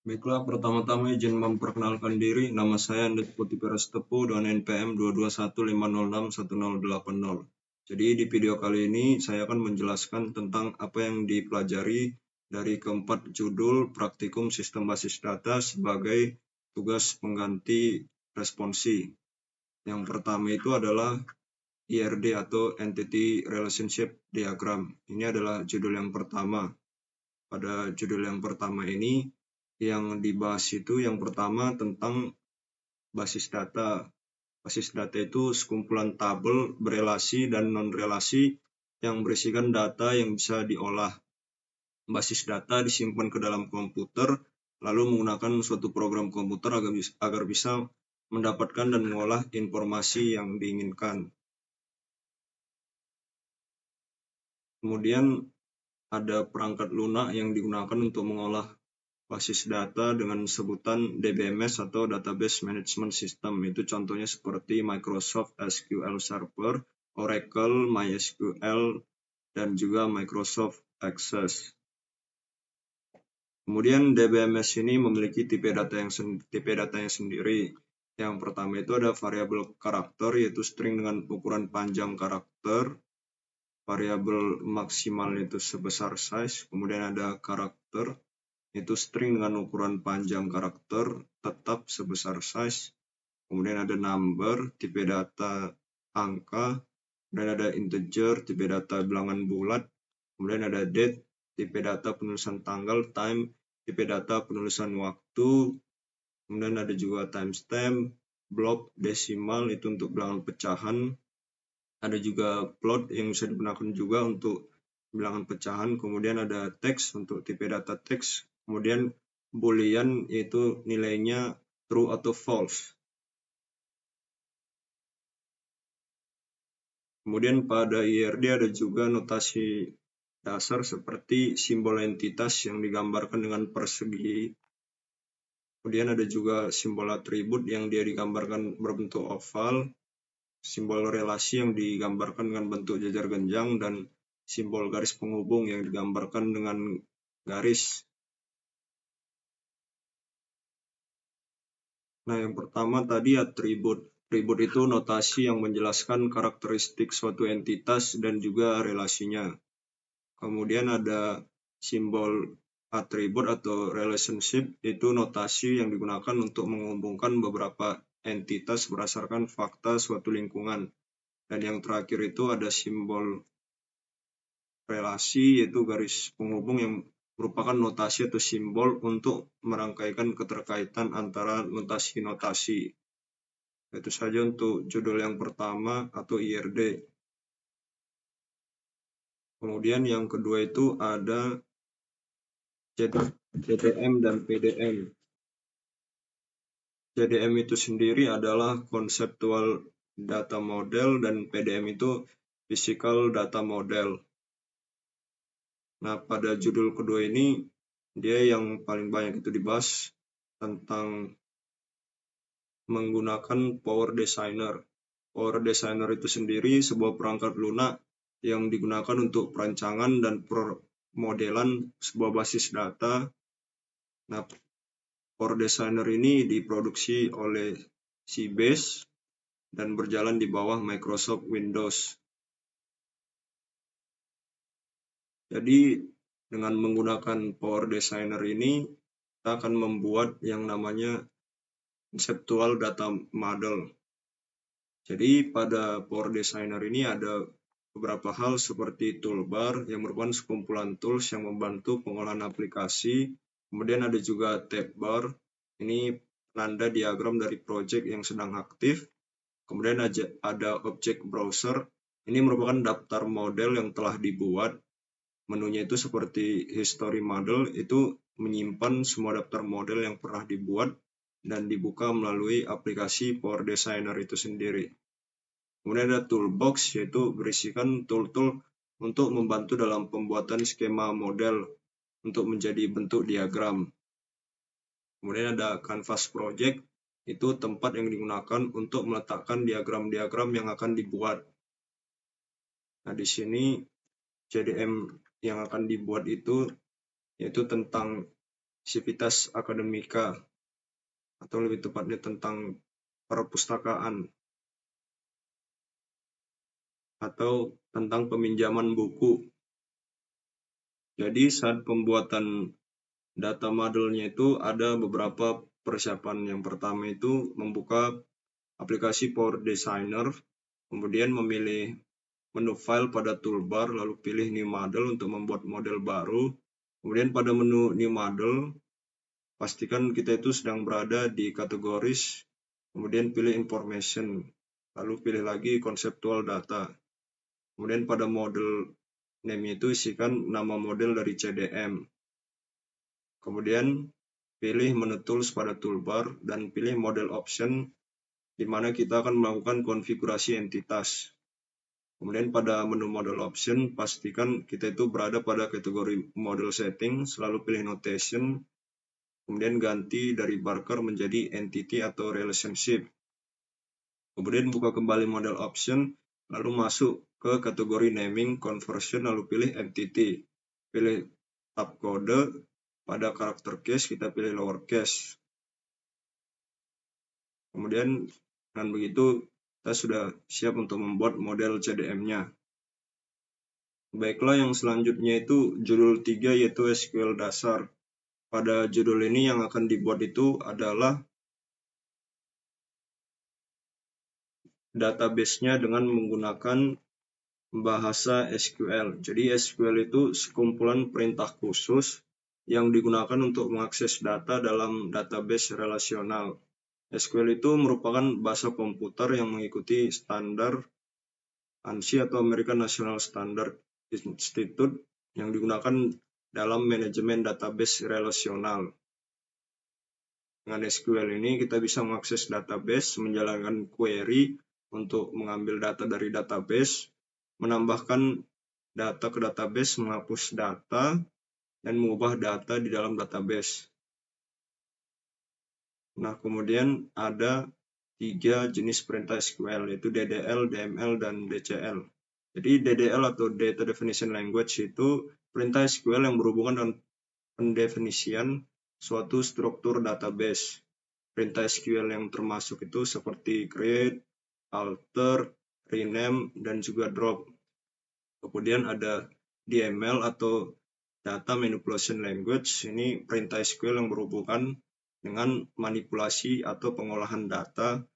Baiklah, pertama-tama izin memperkenalkan diri. Nama saya Andes Putih Perastepu dengan NPM 221506180. Jadi di video kali ini saya akan menjelaskan tentang apa yang dipelajari dari keempat judul praktikum sistem basis data sebagai tugas pengganti responsi. Yang pertama itu adalah IRD atau Entity Relationship Diagram. Ini adalah judul yang pertama. Pada judul yang pertama ini, yang dibahas itu yang pertama tentang basis data. Basis data itu sekumpulan tabel berelasi dan non-relasi yang berisikan data yang bisa diolah. Basis data disimpan ke dalam komputer, lalu menggunakan suatu program komputer agar bisa mendapatkan dan mengolah informasi yang diinginkan. Kemudian ada perangkat lunak yang digunakan untuk mengolah basis data dengan sebutan DBMS atau Database Management System. Itu contohnya seperti Microsoft SQL Server, Oracle, MySQL, dan juga Microsoft Access. Kemudian DBMS ini memiliki tipe datanya sendiri. Yang pertama itu ada variabel karakter, yaitu string dengan ukuran panjang karakter. Variabel maksimal itu sebesar size. Kemudian ada karakter, itu string dengan ukuran panjang karakter tetap sebesar size. Kemudian ada number, tipe data angka. Kemudian ada integer, tipe data bilangan bulat. Kemudian ada date, tipe data penulisan tanggal, time, tipe data penulisan waktu. Kemudian ada juga timestamp, block, desimal itu untuk bilangan pecahan. Ada juga float yang bisa digunakan juga untuk bilangan pecahan. Kemudian ada text untuk tipe data text. Kemudian boolean yaitu nilainya true atau false. Kemudian pada IRD ada juga notasi dasar seperti simbol entitas yang digambarkan dengan persegi. Kemudian ada juga simbol atribut yang dia digambarkan berbentuk oval. Simbol relasi yang digambarkan dengan bentuk jajar genjang, dan simbol garis penghubung yang digambarkan dengan garis. Nah, yang pertama tadi atribut. Atribut itu notasi yang menjelaskan karakteristik suatu entitas dan juga relasinya. Kemudian ada simbol atribut atau relationship, itu notasi yang digunakan untuk menghubungkan beberapa entitas berdasarkan fakta suatu lingkungan. Dan yang terakhir itu ada simbol relasi, yaitu garis penghubung yang merupakan notasi atau simbol untuk merangkaikan keterkaitan antara notasi-notasi. Itu saja untuk judul yang pertama atau IRD. Kemudian yang kedua itu ada CDM dan PDM. CDM itu sendiri adalah Conceptual Data Model dan PDM itu Physical Data Model. Nah, pada judul kedua ini, dia yang paling banyak itu dibahas tentang menggunakan Power Designer. Power Designer itu sendiri sebuah perangkat lunak yang digunakan untuk perancangan dan pemodelan sebuah basis data. Nah, Power Designer ini diproduksi oleh Sybase dan berjalan di bawah Microsoft Windows. Jadi dengan menggunakan Power Designer ini, kita akan membuat yang namanya Conceptual Data Model. Jadi pada Power Designer ini ada beberapa hal seperti toolbar yang merupakan sekumpulan tools yang membantu pengolahan aplikasi. Kemudian ada juga tab bar, ini penanda diagram dari project yang sedang aktif. Kemudian ada object browser, ini merupakan daftar model yang telah dibuat. Menunya itu seperti history model, itu menyimpan semua daftar model yang pernah dibuat dan dibuka melalui aplikasi Power Designer itu sendiri. Kemudian ada toolbox, yaitu berisikan tool-tool untuk membantu dalam pembuatan skema model untuk menjadi bentuk diagram. Kemudian ada canvas project, itu tempat yang digunakan untuk meletakkan diagram-diagram yang akan dibuat. Nah, di sini CDM yang akan dibuat itu yaitu tentang Civitas Akademika, atau lebih tepatnya tentang perpustakaan, atau tentang peminjaman buku. Jadi saat pembuatan data modelnya itu ada beberapa persiapan. Yang pertama itu membuka aplikasi Power Designer, kemudian memilih menu file pada toolbar, lalu pilih new model untuk membuat model baru. Kemudian pada menu new model, pastikan kita itu sedang berada di kategoris, kemudian pilih information, lalu pilih lagi conceptual data. Kemudian pada model name itu isikan nama model dari CDM. Kemudian pilih menu tools pada toolbar dan pilih model option, di mana kita akan melakukan konfigurasi entitas. Kemudian pada menu model option, pastikan kita itu berada pada kategori model setting, selalu pilih notation, kemudian ganti dari Barker menjadi entity atau relationship. Kemudian buka kembali model option, lalu masuk ke kategori naming conversion, lalu pilih entity. Pilih tab kode, pada karakter case kita pilih lowercase. Kemudian dengan begitu kita sudah siap untuk membuat model CDM-nya. Baiklah, yang selanjutnya itu judul 3 yaitu SQL dasar. Pada judul ini yang akan dibuat itu adalah database-nya dengan menggunakan bahasa SQL. Jadi SQL itu sekumpulan perintah khusus yang digunakan untuk mengakses data dalam database relasional. SQL itu merupakan bahasa komputer yang mengikuti standar ANSI atau American National Standard Institute yang digunakan dalam manajemen database relasional. Dengan SQL ini kita bisa mengakses database, menjalankan query untuk mengambil data dari database, menambahkan data ke database, menghapus data, dan mengubah data di dalam database. Nah, kemudian ada 3 jenis perintah SQL, yaitu DDL, DML, dan DCL. Jadi DDL atau Data Definition Language itu perintah SQL yang berhubungan dengan pendefinisian suatu struktur database. Perintah SQL yang termasuk itu seperti create, alter, rename, dan juga drop. Kemudian ada DML atau Data Manipulation Language. Ini perintah SQL yang berhubungan dengan manipulasi atau pengolahan data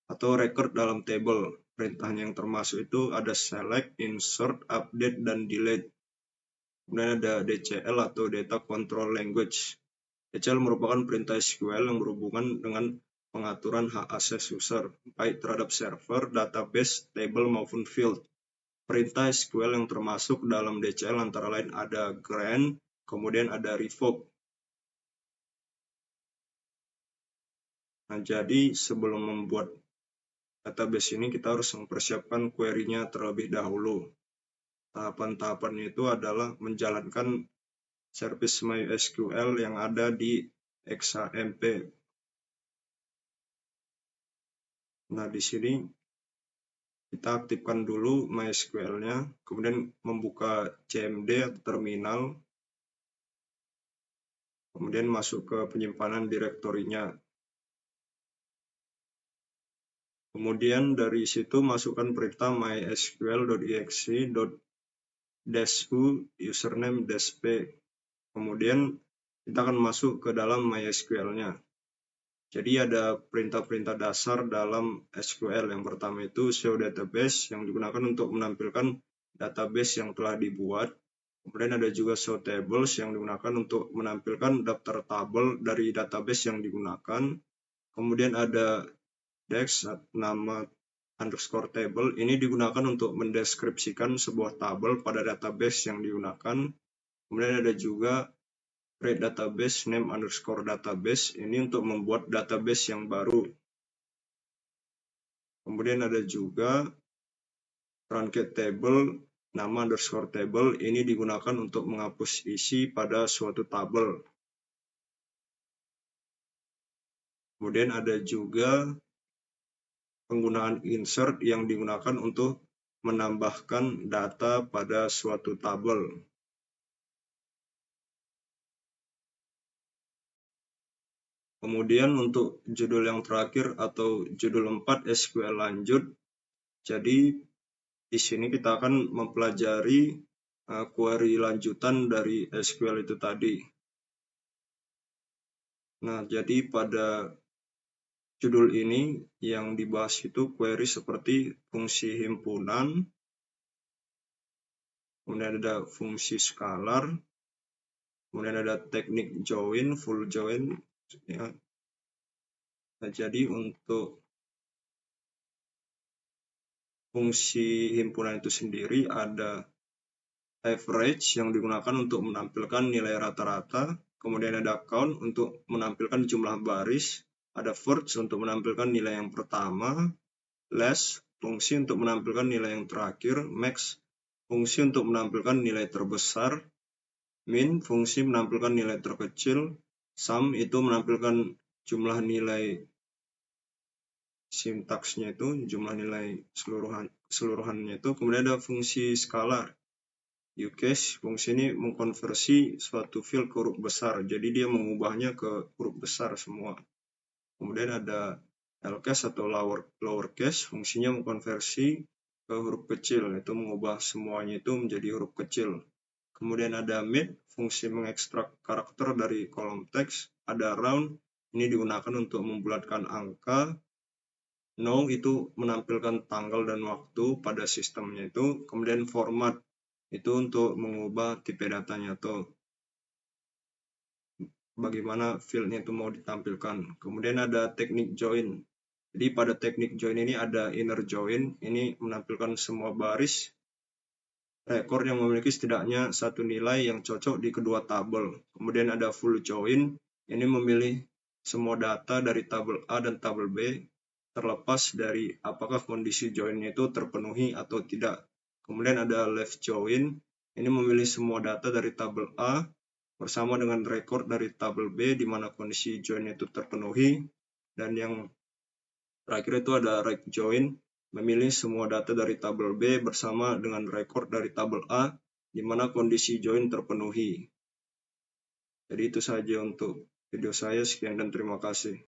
atau record dalam table. Perintahnya yang termasuk itu ada select, insert, update, dan delete. Kemudian ada DCL atau Data Control Language. DCL merupakan perintah SQL yang berhubungan dengan pengaturan hak akses user, baik terhadap server, database, table, maupun field. Perintah SQL yang termasuk dalam DCL antara lain ada grant, kemudian ada revoke. Nah, jadi sebelum membuat database ini kita harus mempersiapkan query-nya terlebih dahulu. Tahapan-tahapannya itu adalah menjalankan service MySQL yang ada di XAMPP. Nah, di sini kita aktifkan dulu MySQL-nya, kemudian membuka CMD atau terminal, kemudian masuk ke penyimpanan direktorinya. Kemudian dari situ masukkan perintah mysql.exe -u username -p. Kemudian kita akan masuk ke dalam MySQL-nya. Jadi ada perintah-perintah dasar dalam SQL. Yang pertama itu show database yang digunakan untuk menampilkan database yang telah dibuat. Kemudian ada juga show tables yang digunakan untuk menampilkan daftar tabel dari database yang digunakan. Kemudian ada dex nama underscore table, ini digunakan untuk mendeskripsikan sebuah tabel pada database yang digunakan. Kemudian ada juga create database name underscore database, ini untuk membuat database yang baru. Kemudian ada juga truncate table nama underscore table, ini digunakan untuk menghapus isi pada suatu tabel. Kemudian ada juga penggunaan insert yang digunakan untuk menambahkan data pada suatu tabel. Kemudian untuk judul yang terakhir atau judul 4 SQL lanjut. Jadi di sini kita akan mempelajari query lanjutan dari SQL itu tadi. Nah, jadi pada judul ini yang dibahas itu query seperti fungsi himpunan, kemudian ada fungsi scalar, kemudian ada teknik join, full join. Ya. Nah, jadi untuk fungsi himpunan itu sendiri ada average yang digunakan untuk menampilkan nilai rata-rata, kemudian ada count untuk menampilkan jumlah baris, ada first untuk menampilkan nilai yang pertama, less fungsi untuk menampilkan nilai yang terakhir, max fungsi untuk menampilkan nilai terbesar, min fungsi menampilkan nilai terkecil, sum itu menampilkan jumlah nilai sintaksnya itu, jumlah nilai keseluruhannya itu, kemudian ada fungsi scalar. Ucase fungsi ini mengkonversi suatu field ke huruf besar, jadi dia mengubahnya ke huruf besar semua. Kemudian ada lcase atau lowercase, fungsinya mengkonversi ke huruf kecil, itu mengubah semuanya itu menjadi huruf kecil. Kemudian ada mid, fungsi mengekstrak karakter dari kolom teks. Ada round, ini digunakan untuk membulatkan angka. No itu menampilkan tanggal dan waktu pada sistemnya itu. Kemudian format, itu untuk mengubah tipe datanya atau bagaimana fieldnya itu mau ditampilkan. Kemudian ada teknik join. Jadi pada teknik join ini ada inner join, ini menampilkan semua baris rekor yang memiliki setidaknya satu nilai yang cocok di kedua tabel. Kemudian ada full join, ini memilih semua data dari tabel A dan tabel B, terlepas dari apakah kondisi joinnya itu terpenuhi atau tidak. Kemudian ada left join, ini memilih semua data dari tabel A bersama dengan rekor dari tabel B di mana kondisi joinnya itu terpenuhi. Dan yang terakhir itu ada right join, memilih semua data dari tabel B bersama dengan rekor dari tabel A di mana kondisi join terpenuhi. Jadi itu saja untuk video saya, sekian dan terima kasih.